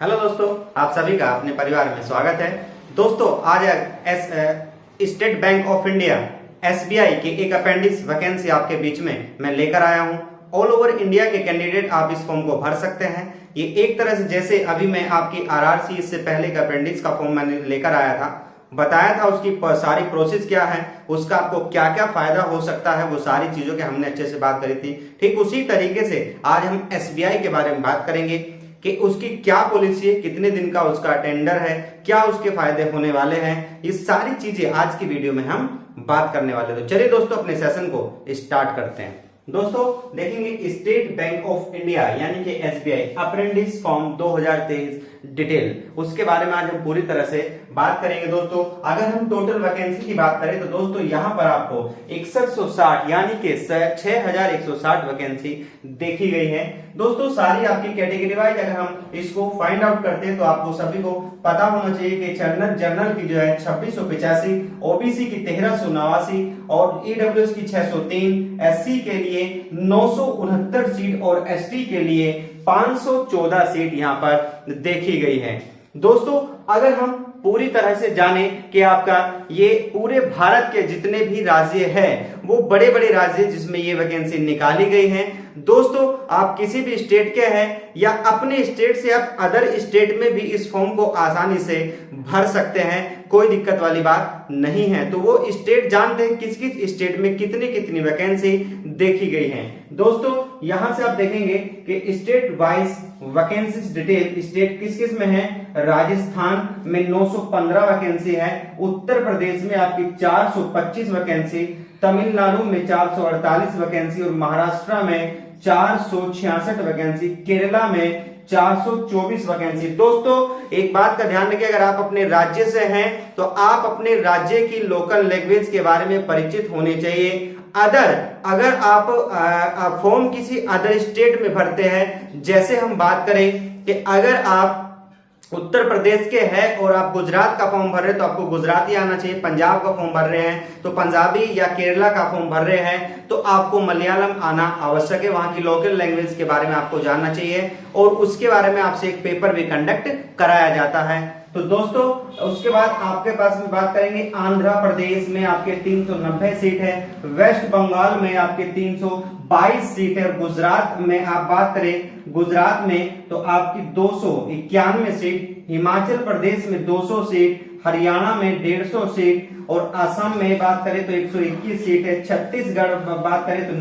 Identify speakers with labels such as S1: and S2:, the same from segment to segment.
S1: Hello दोस्तों, आप सभी का अपने परिवार में स्वागत है। दोस्तों आज state bank of India SBI की एक अपेंडिक्स वैकेंसी आपके बीच में मैं लेकर आया हूं। ऑल ओवर इंडिया के कैंडिडेट आप इस फॉर्म को भर सकते हैं। ये एक तरह से जैसे अभी मैं आपकी आरआरसी इससे पहले का अपेंडिक्स का फॉर्म मैंने लेकर आया था, बताया था उसकी सारी प्रोसेस क्या है, उसका आपको क्या क्या फायदा हो सकता है, वो सारी चीजों के हमने अच्छे से बात करी थी। ठीक उसी तरीके से आज हम एसबीआई के बारे में बात करेंगे कि उसकी क्या पॉलिसी है, कितने दिन का उसका टेंडर है, क्या उसके फायदे होने वाले हैं, ये सारी चीजें आज की वीडियो में हम बात करने वाले। तो चलिए दोस्तों अपने सेशन को स्टार्ट करते हैं। दोस्तों देखेंगे स्टेट बैंक ऑफ इंडिया यानी कि एसबीआई अप्रेंटिस फॉर्म 2023 डिटेल, उसके बारे में आज हम पूरी तरह से बात करेंगे। दोस्तों अगर हम टोटल वैकेंसी की बात करें तो दोस्तों यहाँ पर आपको 6160 यानी कि 6160 वैकेंसी देखी गई है। दोस्तों सारी आपकी कैटेगरी वाइज अगर हम इसको फाइंड आउट करते हैं तो आपको सभी को पता होना चाहिए कि जनरल की जो है 2685, ओबीसी की 1389 और ईडब्ल्यूएस की 603, एससी के लिए 969 सीट और एसटी के लिए 514 सीट यहां पर देखी गई है। दोस्तों अगर हम पूरी तरह से जाने कि आपका ये पूरे भारत के जितने भी राज्य हैं वो बड़े बड़े राज्य जिसमें ये वैकेंसी निकाली गई है। दोस्तों आप किसी भी स्टेट के हैं या अपने स्टेट से आप अदर स्टेट में भी इस फॉर्म को आसानी से भर सकते हैं, कोई दिक्कत वाली बात नहीं है। तो वो स्टेट जानते हैं किस किस स्टेट में कितनी कितनी वैकेंसी देखी गई है। दोस्तों यहां से आप देखेंगे कि state wise vacancy detail state किस किस में है। राजस्थान में 915 वैकेंसी है, उत्तर प्रदेश में आपकी 425 वैकेंसी, तमिलनाडु में 448 वैकेंसी और महाराष्ट्र में 466 वैकेंसी, केरला में 424 वैकेंसी। दोस्तों एक बात का ध्यान रखिए, अगर आप अपने राज्य से हैं तो आप अपने राज्य की लोकल लैंग्वेज के बारे में परिचित होने चाहिए। अगर आप फॉर्म किसी अदर स्टेट में भरते हैं, जैसे हम बात करें कि अगर आप उत्तर प्रदेश के हैं और आप गुजरात का फॉर्म भर रहे हैं तो आपको गुजराती आना चाहिए। पंजाब का फॉर्म भर रहे हैं तो पंजाबी या केरला का फॉर्म भर रहे हैं तो आपको मलयालम आना आवश्यक है। वहां की लोकल लैंग्वेज के बारे में आपको जानना चाहिए और उसके बारे में आपसे एक पेपर भी कंडक्ट कराया जाता है। तो दोस्तों उसके बाद आपके पास में बात करेंगे, आंध्र प्रदेश में आपके 390 सीट है, वेस्ट बंगाल में आपके 322 सीट है, गुजरात में आप बात करें गुजरात में तो आपकी 291 सीट, हिमाचल प्रदेश में 200 सीट, हरियाणा में 150 सीट और असम में बात करें तो 121 सीट है, छत्तीसगढ़ बात करें तो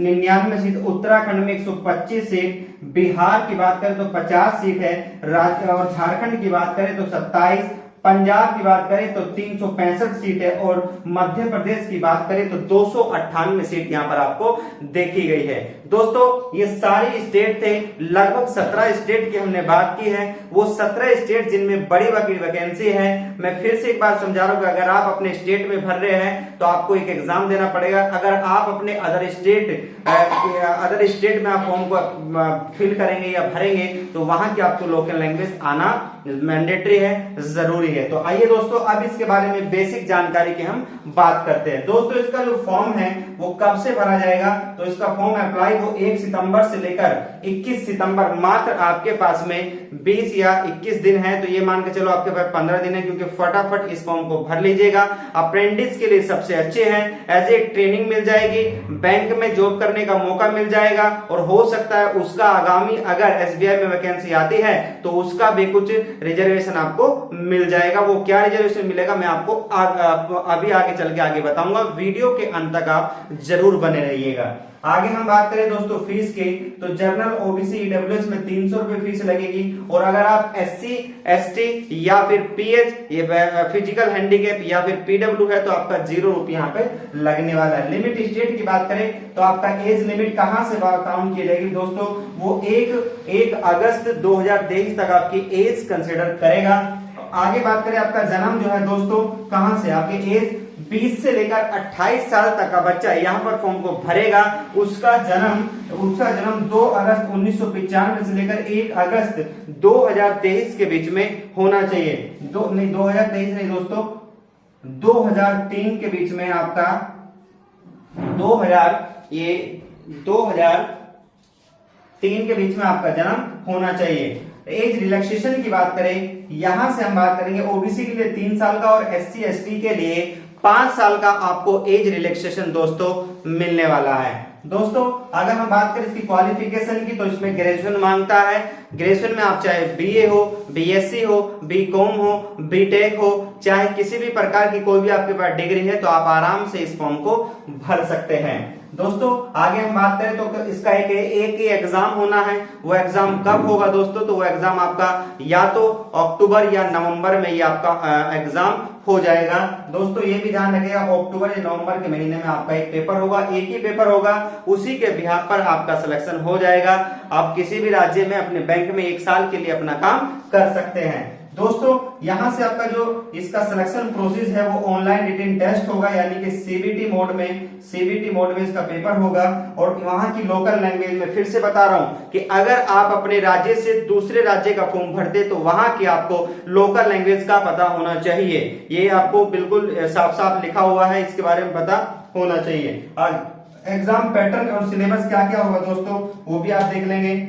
S1: 99 सीट, उत्तराखंड में 125 सीट, बिहार की बात करें तो 50 सीट है, राज्य और झारखंड की बात करें तो 27, पंजाब की बात करें तो 365 सीट है और मध्य प्रदेश की बात करें तो 298 सीट यहां पर आपको देखी गई है। दोस्तों ये सारी स्टेट थे, लगभग 17 स्टेट की हमने बात की है, वो 17 स्टेट जिनमें बड़ी बड़ी वैकेंसी है। मैं फिर से एक बार समझा रहा हूं कि अगर आप अपने स्टेट में भर रहे हैं तो आपको एक एग्जाम देना पड़ेगा। अगर आप अपने अदर स्टेट में आप फॉर्म को फिल करेंगे या भरेंगे तो वहां की आपको लोकल लैंग्वेज आना मैंडेटरी है, जरूरी है। तो आइए दोस्तों अब इसके बारे में बेसिक जानकारी की हम बात करते हैं। दोस्तों इसका जो फॉर्म है वो कब से भरा जाएगा, तो इसका फॉर्म अप्लाई वो 1 सितंबर से लेकर 21 सितंबर, मात्र आपके पास में 20 या 21 दिन है। तो ये मान के चलो आपके पास 15 दिन है, क्योंकि फटाफट इस फॉर्म को भर लीजिएगा। अप्रेंटिस के लिए सबसे अच्छे हैं, एज ए ट्रेनिंग मिल जाएगी, बैंक में जॉब करने का मौका मिल जाएगा और हो सकता है उसका आगामी अगर एसबीआई में वैकेंसी आती है तो उसका भी कुछ रिजर्वेशन आपको मिल जाएगा। वो क्या रिजर्वेशन मिलेगा मैं आपको अभी आगे चल के आगे बताऊंगा। वीडियो के अंत तक आप जरूर बने रहिएगा। आगे हम बात करें दोस्तों फीस की, तो जनरल ओबीसी ईडब्ल्यूएस में 300 रुपए फीस लगेगी और अगर आप एससी एसटी या फिर पीएच ये फिजिकल हैंडीकैप या फिर पीडब्ल्यू है तो आपका 0 रुपये यहाँ पे लगने वाला है। लिमिट स्टेट की बात करें तो आपका एज लिमिट कहां से काउंट की जाएगी दोस्तों, वो 1 अगस्त 2023 तक आपकी एज कंसिडर करेगा। आगे बात करें आपका जन्म जो है दोस्तों कहां से, आपके एज 20 से लेकर 28 साल तक का बच्चा यहाँ पर फॉर्म को भरेगा, उसका जन्म 2 अगस्त 1995 से लेकर 1 अगस्त 2023 के बीच में होना चाहिए। 2023 नहीं दोस्तों, 2003 के बीच में आपका 2003 के बीच में आपका जन्म होना चाहिए। एज रिलैक्सेशन की बात करें, यहां से हम बात करेंगे ओबीसी के लिए 3 साल का और SC ST के लिए 5 साल का आपको एज रिलैक्सेशन दोस्तों मिलने वाला है। दोस्तों अगर हम बात करें इसकी क्वालिफिकेशन की, तो इसमें ग्रेजुएशन मांगता है। ग्रेजुएशन में आप चाहे BA हो, BSc हो, BCom हो, BTech हो, चाहे किसी भी प्रकार की कोई भी आपके पास डिग्री है, तो आप आराम से इस फॉर्म को भर सकते हैं। दोस्तों आगे हम बात करें तो इसका एक एग्जाम होना है। वो एग्जाम कब होगा दोस्तों? तो वो एग्जाम आपका या तो अक्टूबर या नवंबर में ये आपका एग्जाम हो जाएगा। दोस्तों ये भी ध्यान रखिएगा, अक्टूबर या नवंबर के महीने में आपका एक पेपर होगा, एक ही पेपर होगा, उसी के बिहाफ पर आपका सिलेक्शन हो जाएगा। आप किसी भी राज्य में अपने बैंक में 1 साल के लिए अपना काम कर सकते हैं। दोस्तों यहां से आपका जो इसका सिलेक्शन प्रोसेस है वो ऑनलाइन रिटन टेस्ट होगा, यानी कि CBT मोड में इसका पेपर होगा। और वहां की लोकल लैंग्वेज में फिर से बता रहा हूं कि अगर आप अपने राज्य से दूसरे राज्य का फॉर्म भरते तो वहां की आपको लोकल लैंग्वेज का पता होना चाहिए। ये आपको बिल्कुल साफ साफ लिखा हुआ है, इसके बारे में पता होना चाहिए। एग्जाम पैटर्न और सिलेबस क्या क्या होगा दोस्तों वो भी आप देख लेंगे।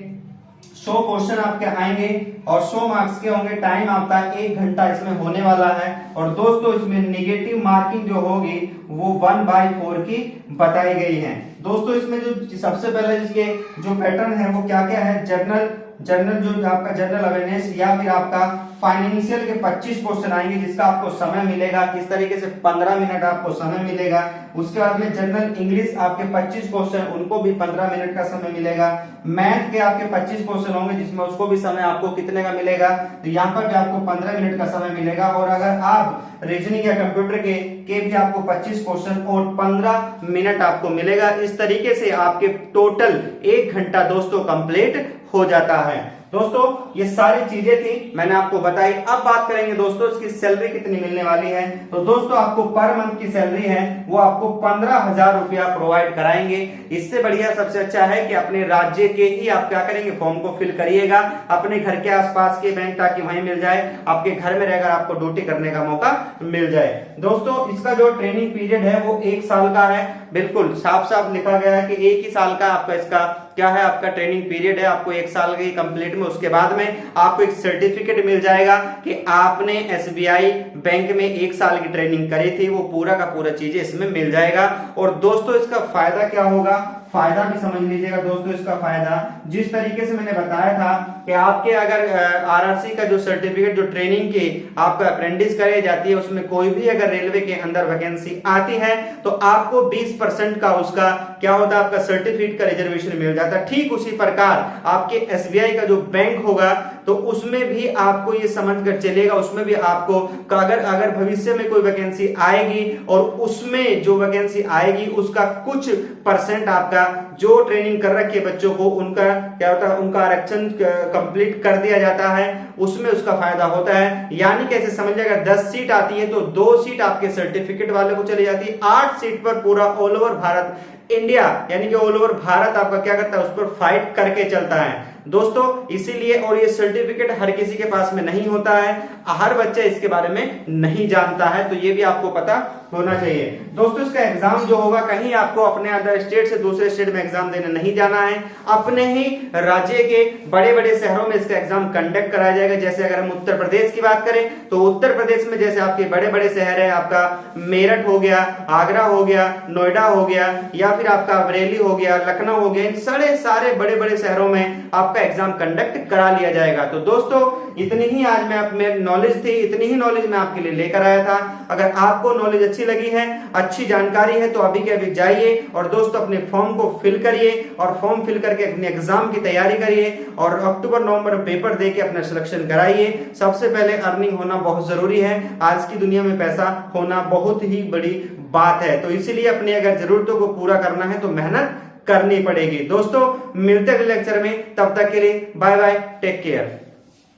S1: 100 क्वेश्चन आपके आएंगे और 100 मार्क्स के होंगे। टाइम आपका 1 घंटा इसमें होने वाला है। और दोस्तों इसमें नेगेटिव मार्किंग जो होगी वो 1/4 की बताई गई है। दोस्तों इसमें जो सबसे पहले इसके जो पैटर्न है वो क्या क्या है, जनरल जो आपका जनरल अवेयरनेस या फिर आपका फाइनेंशियल के 25 क्वेश्चन आएंगे, जिसका आपको समय मिलेगा किस तरीके से 15 मिनट आपको समय मिलेगा। उसके बाद में जनरल इंग्लिश आपके 25 क्वेश्चन, उनको भी 15 मिनट का समय मिलेगा। मैथ के आपके 25 क्वेश्चन होंगे, जिसमें उसको भी समय आपको कितने का मिलेगा, तो यहाँ पर भी आपको 15 मिनट का समय मिलेगा। और अगर आप रीजनिंग या कंप्यूटर के भी आपको 25 क्वेश्चन और 15 मिनट आपको मिलेगा। इस तरीके से आपके टोटल 1 घंटा दोस्तों कंप्लीट हो जाता है। दोस्तों ये सारी चीजें थी मैंने आपको बताई। अब बात करेंगे दोस्तों इसकी सैलरी कितनी मिलने वाली है। तो दोस्तों आपको पर मंथ की सैलरी है वो आपको 15,000 रुपया प्रोवाइड कराएंगे। इससे बढ़िया सबसे अच्छा है कि अपने राज्य के ही आप क्या करेंगे, फॉर्म को फिल करिएगा अपने घर के आसपास के बैंक, ताकि वहीं मिल जाए, आपके घर में रहकर आपको ड्यूटी करने का मौका मिल जाए। दोस्तों इसका जो ट्रेनिंग पीरियड है वो 1 साल का है। बिल्कुल साफ साफ लिखा गया है कि 1 ही साल का आपका इसका क्या है, आपका ट्रेनिंग पीरियड है। आपको 1 साल की कंप्लीट में उसके बाद में आपको एक सर्टिफिकेट मिल जाएगा कि आपने SBI बैंक में 1 साल की ट्रेनिंग करी थी, वो पूरा का पूरा चीजें इसमें मिल जाएगा। और दोस्तों इसका फायदा क्या होगा, फायदा भी समझ लीजिएगा दोस्तों। इसका फायदा जिस तरीके से मैंने बताया था कि आपके अगर RRC का जो सर्टिफिकेट, जो ट्रेनिंग की आपका अप्रेंटिस कराई जाती है, उसमें कोई भी अगर रेलवे के अंदर वैकेंसी आती है तो आपको 20% का उसका क्या होता है, आपका सर्टिफिकेट का रिजर्वेशन मिल जाता है। ठीक उसी प्रकार आपके SBI का जो बैंक होगा तो उसमें भी आपको ये समझ कर चलेगा, उसमें भी आपको अगर भविष्य में कोई वैकेंसी आएगी और उसमें जो वैकेंसी आएगी उसका कुछ परसेंट आपका जो ट्रेनिंग कर रखी है बच्चों को, उनका क्या होता है, उनका आरक्षण कंप्लीट कर दिया जाता है, उसमें उसका फायदा होता है। यानी कैसे समझिएगा, 10 सीट आती है तो 2 सीट आपके सर्टिफिकेट वाले को चली जाती है, 8 सीट पर पूरा ऑल ओवर भारत इंडिया यानी कि ऑल ओवर भारत आपका क्या करता है, उस पर फाइट करके चलता है दोस्तों। इसीलिए और ये सर्टिफिकेट हर किसी के पास में नहीं होता है, हर बच्चा इसके बारे में नहीं जानता है, तो ये भी आपको पता होना चाहिए। दोस्तों इसका एग्जाम जो होगा, कहीं आपको अपने अदर स्टेट से दूसरे स्टेट में एग्जाम देने नहीं जाना है, अपने ही राज्य के बड़े बड़े शहरों में इसका एग्जाम कंडक्ट कराया जाएगा। जैसे अगर हम उत्तर प्रदेश की बात करें तो उत्तर प्रदेश में जैसे आपके बड़े बड़े शहर है, आपका मेरठ हो गया, आगरा हो गया, नोएडा हो गया, या फिर आपका बरेली हो गया, लखनऊ हो गया, इन सारे बड़े बड़े शहरों में आपका एग्जाम कंडक्ट करा लिया जाएगा। तो दोस्तों इतनी ही आज मैं नॉलेज थी, इतनी ही नॉलेज मैं आपके लिए लेकर आया था। अगर आपको नॉलेज अच्छी लगी है, अच्छी जानकारी है, तो अभी के अभी जाइए और दोस्तों अपने फॉर्म को फिल करिए और फॉर्म फिल करके अपने एग्जाम की तैयारी करिए और अक्टूबर नवंबर पेपर देके अपना सिलेक्शन कराइए। सबसे पहले अर्निंग होना बहुत जरूरी है, आज की दुनिया में पैसा होना बहुत ही बड़ी बात है, तो इसीलिए अपनी अगर जरूरतों को पूरा करना है तो मेहनत करनी पड़ेगी। दोस्तों मिलते हैं अगले लेक्चर में, तब तक के लिए बाय बाय, टेक केयर।